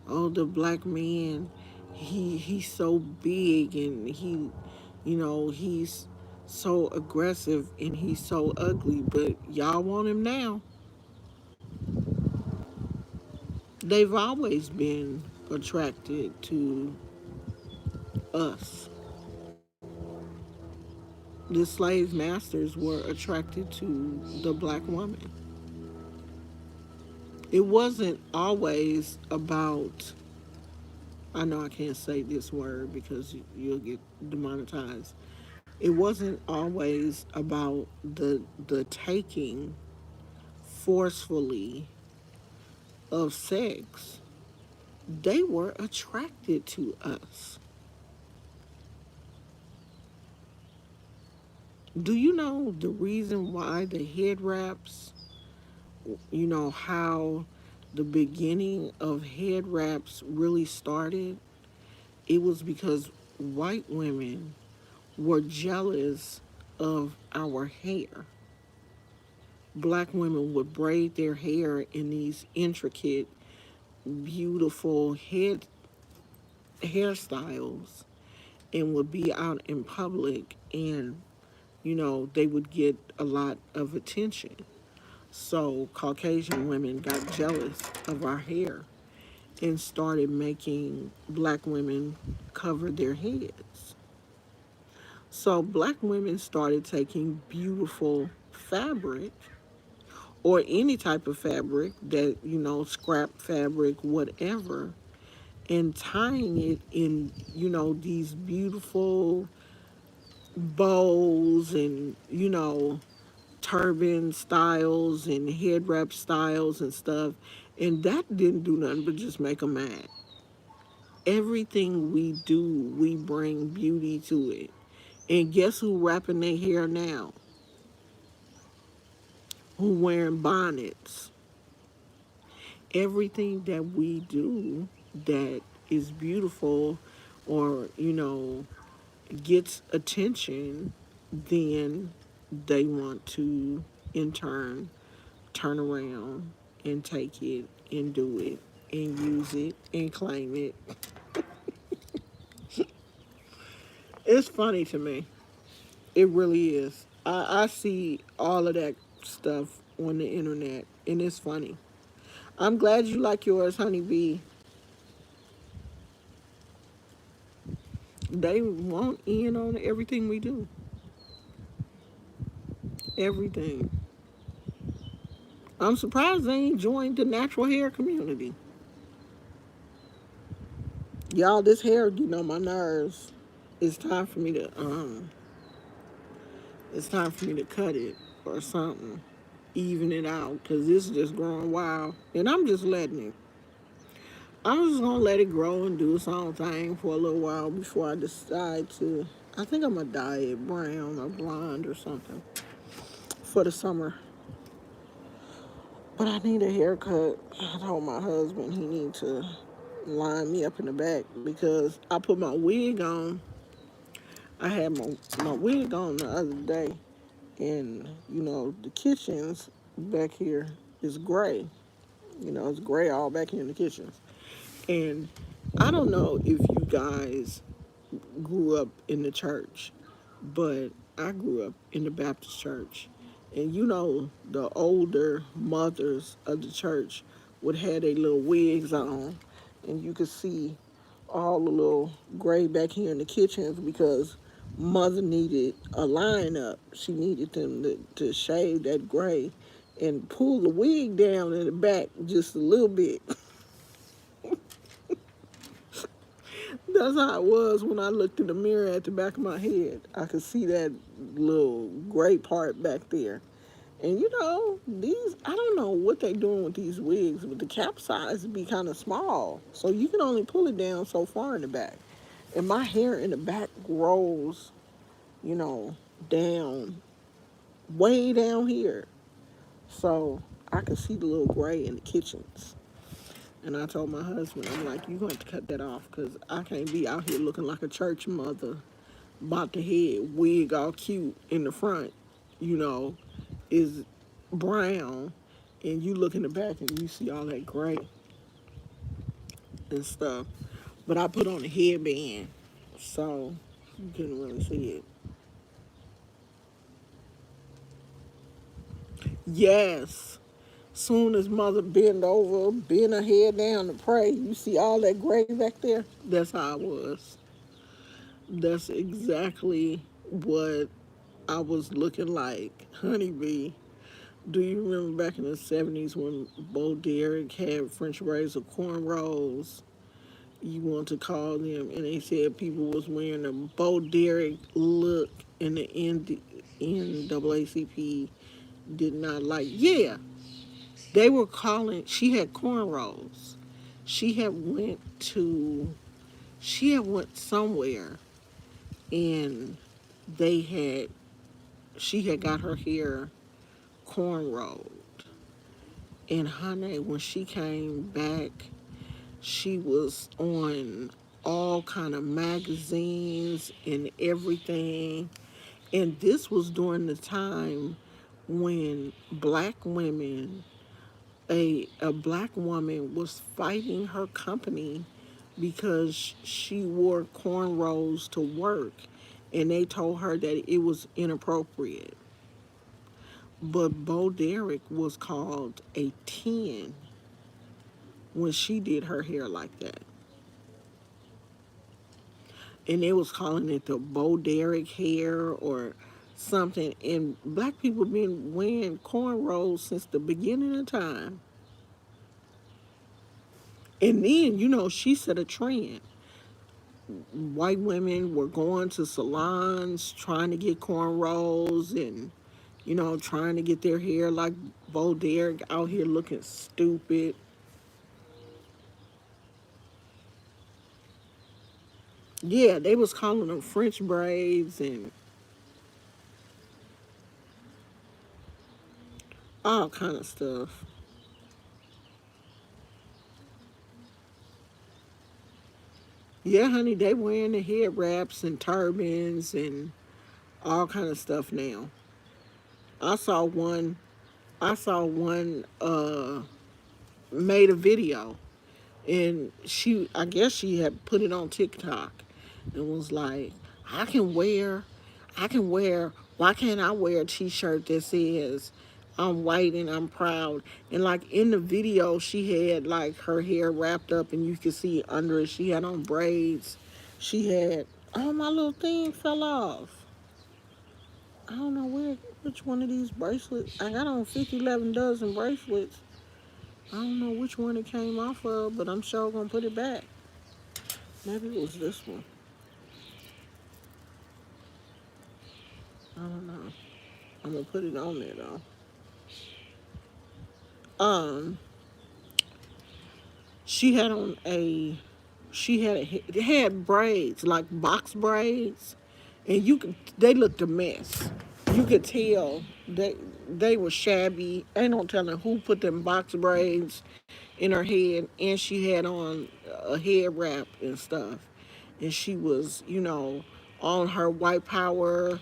Oh, the black man, he's so big and he's so aggressive and he's so ugly, but y'all want him now. They've always been attracted to us. The slave masters were attracted to the black woman. It wasn't always about, I know I can't say this word because you'll get demonetized. It wasn't always about the taking forcefully of sex. They were attracted to us. Do you know the reason why the head wraps, how the beginning of head wraps really started? It was because white women were jealous of our hair. Black women would braid their hair in these intricate, beautiful hairstyles and would be out in public, and they would get a lot of attention. So Caucasian women got jealous of our hair and started making black women cover their heads. So black women started taking beautiful fabric or any type of fabric that, scrap fabric, whatever, and tying it in, these beautiful bows and, turban styles and head wrap styles and stuff. And that didn't do nothing but just make them mad. Everything we do, we bring beauty to it. And guess who wrapping their hair now? Who wearing bonnets? Everything that we do that is beautiful or, gets attention, then they want to, in turn around and take it and do it and use it and claim it. It's funny to me. It really is. I see all of that stuff on the internet and it's funny. I'm glad you like yours, honeybee. They want in on everything we do. Everything. I'm surprised they ain't joined the natural hair community. Y'all, this hair getting on my nerves. It's time for me to it's time for me to cut it or something. Even it out because this is just growing wild. And I'm just letting it. I'm just gonna let it grow and do its own thing for a little while before I decide to. I think I'm gonna dye it brown or blonde or something for the summer. But I need a haircut. I told my husband he need to line me up in the back because I put my wig on. I had my wig on the other day, and the kitchens back here is gray. It's gray all back here in the kitchens. And I don't know if you guys grew up in the church, but I grew up in the Baptist church. And the older mothers of the church would have their little wigs on, and you could see all the little gray back here in the kitchens because Mother needed a lineup. She needed them to shave that gray and pull the wig down in the back just a little bit. That's how it was when I looked in the mirror at the back of my head. I could see that little gray part back there. And you know, these, I don't know what they're doing with these wigs, but the cap size would be kind of small. So you can only pull it down so far in the back. And my hair in the back grows, you know, down, way down here. So I could see the little gray in the kitchens. And I told my husband, I'm like, you're going to have to cut that off because I can't be out here looking like a church mother, bob the head, wig all cute in the front, you know, is brown, and you look in the back and you see all that gray and stuff. But I put on a headband, so you couldn't really see it. Yes. Soon as mother bend over, bend her head down to pray, you see all that gray back there? That's how I was. That's exactly what I was looking like. Honeybee. Do you remember back in the 70s when Bo Derek had French braids or cornrows? You want to call them, and they said people was wearing a Bo Derek look, and the NAACP did not like. Yeah, they were calling. She had cornrows. She had went to. She had went somewhere, and they had. She had got her hair cornrowed, and honey, when she came back, she was on all kind of magazines and everything. And this was during the time when black women, a black woman was fighting her company because she wore cornrows to work, and they told her that it was inappropriate. But Bo Derek was called a 10 when she did her hair like that. And they was calling it the Bo Derek hair or something. And black people been wearing cornrows since the beginning of time. And then, you know, she set a trend. White women were going to salons trying to get cornrows and, you know, trying to get their hair like Bo Derek out here looking stupid. Yeah, they was calling them French braids and all kind of stuff. Yeah, honey, they wearing the head wraps and turbans and all kind of stuff now. I saw one. I saw one made a video, and she, I guess she had put it on TikTok, and was like, I can wear, I can wear. Why can't I wear a T-shirt that says I'm white and I'm proud? And like in the video, she had like her hair wrapped up, and you could see under it. She had on braids. She had. Oh, my little thing fell off. I don't know which one of these bracelets. I got on 50, 11 dozen bracelets. I don't know which one it came off of, but I'm sure gonna put it back. Maybe it was this one. I don't know. I'm gonna put it on there though. Um, she had on a, she had a, it had braids like box braids, and you could, they looked a mess. You could tell they were shabby. Ain't no telling who put them box braids in her head, and she had on a head wrap and stuff. And she was, you know, on her white power.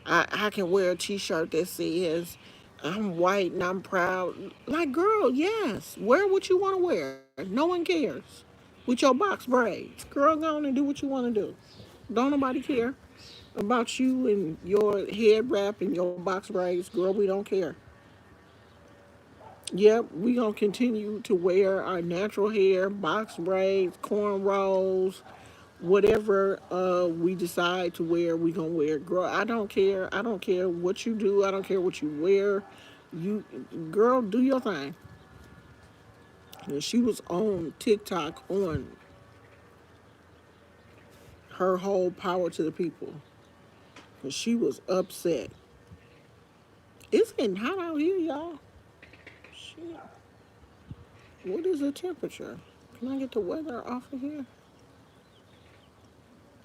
I can wear a T-shirt that says, "I'm white and I'm proud." Like, girl, yes, wear what you want to wear. No one cares. With your box braids, girl, go on and do what you want to do. Don't nobody care about you and your head wrap and your box braids, girl. We don't care. Yep, we gonna continue to wear our natural hair, box braids, cornrows, whatever we decide to wear, we gonna wear. Girl, I don't care. I don't care what you do. I don't care what you wear. You, girl, do your thing. And she was on TikTok on her whole power to the people. And she was upset. It's getting hot out here, y'all. Shit. What is the temperature? Can I get the weather off of here?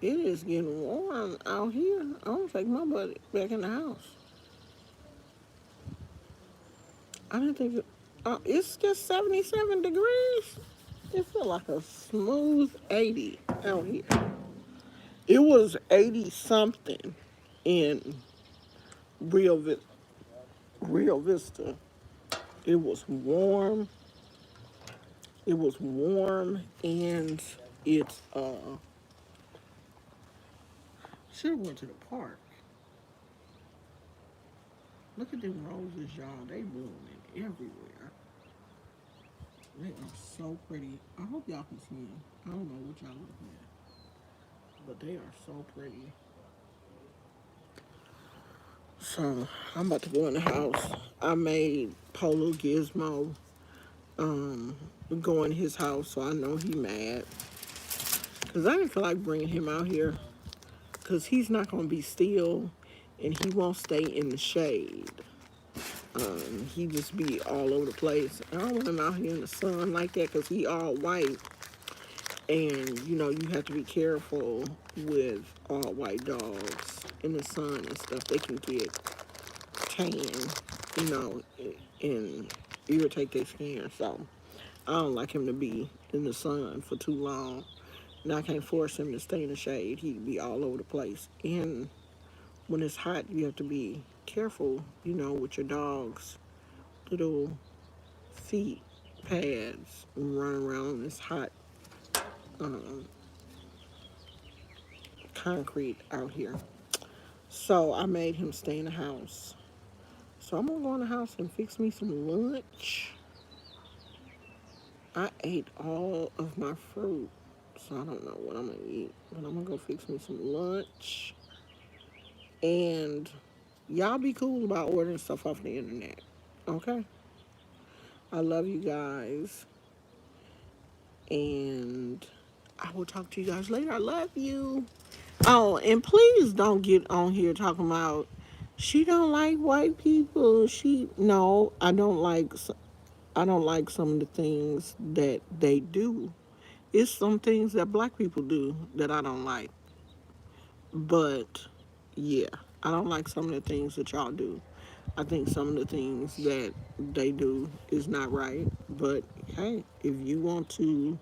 It is getting warm out here. I want to take my butt back in the house. I didn't think it's just 77 degrees. It felt like a smooth 80 out here. It was 80 something in Rio, Rio Vista. It was warm. It was warm and it's should have went to the park. Look at them roses, y'all. They blooming everywhere. They are so pretty. I hope y'all can see them. I don't know what y'all looking at, but they are so pretty. So I'm about to go in the house. I made Polo Gizmo go in his house, so I know he mad. Cause I didn't feel like bringing him out here, cause he's not gonna be still, and he won't stay in the shade. He just be all over the place. I don't want him out here in the sun like that, cause he all white, and you know you have to be careful with all white dogs in the sun and stuff. They can get tan, you know, and irritate their skin. So I don't like him to be in the sun for too long. And I can't force him to stay in the shade. He'd be all over the place. And when it's hot, you have to be careful, you know, with your dog's little feet pads running around this hot um, concrete out here. So I made him stay in the house. So I'm gonna go in the house and fix me some lunch. I ate all of my fruit, so I don't know what I'm gonna eat, but I'm gonna go fix me some lunch. And y'all be cool about ordering stuff off the internet, okay? I love you guys, and I will talk to you guys later. I love you. Oh, and please don't get on here talking about she don't like white people. She no, I don't like some of the things that they do. It's some things that black people do that I don't like. But yeah, I don't like some of the things that y'all do. I think some of the things that they do is not right. But hey, if you want to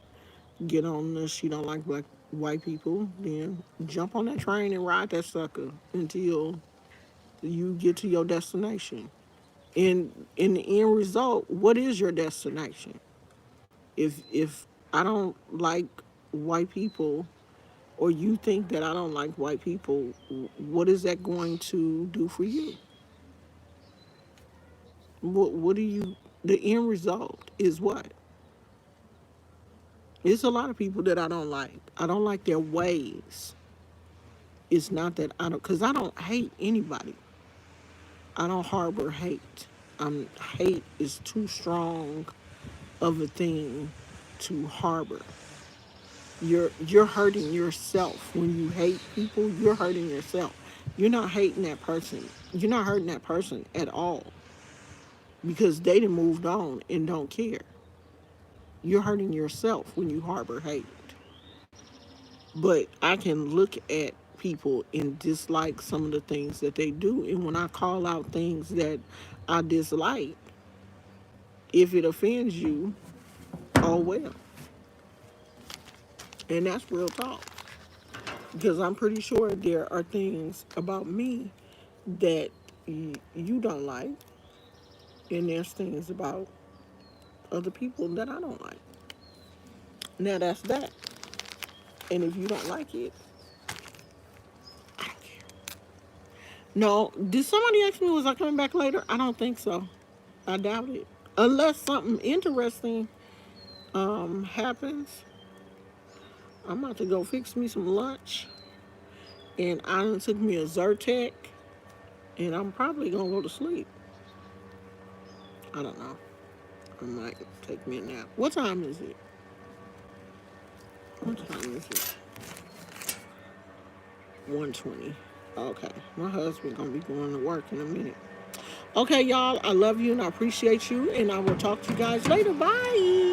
get on the she don't like black white people, then jump on that train and ride that sucker until you get to your destination. And in the end result, what is your destination? If I don't like white people, or you think that I don't like white people, what is that going to do for you? What do you? The end result is what? It's a lot of people that I don't like. I don't like their ways. It's not that I don't, because I don't hate anybody. I don't harbor hate. Hate is too strong of a thing to harbor. You're hurting yourself when you hate people. You're hurting yourself. You're not hating that person. You're not hurting that person at all because they done moved on and don't care. You're hurting yourself when you harbor hate. But I can look at people and dislike some of the things that they do, and when I call out things that I dislike, if it offends you, oh well. And that's real talk. Because I'm pretty sure there are things about me that you don't like, and there's things about other people that I don't like. Now that's that. And if you don't like it, I don't care. No, did somebody ask me was I coming back later? I don't think so. I doubt it. Unless something interesting happens. I'm about to go fix me some lunch. And I done took me a Zyrtec. And I'm probably going to go to sleep. I don't know. I might take me a nap. What time is it? What time is it? 1:20. Okay. My husband going to be going to work in a minute. Okay, y'all. I love you and I appreciate you. And I will talk to you guys later. Bye.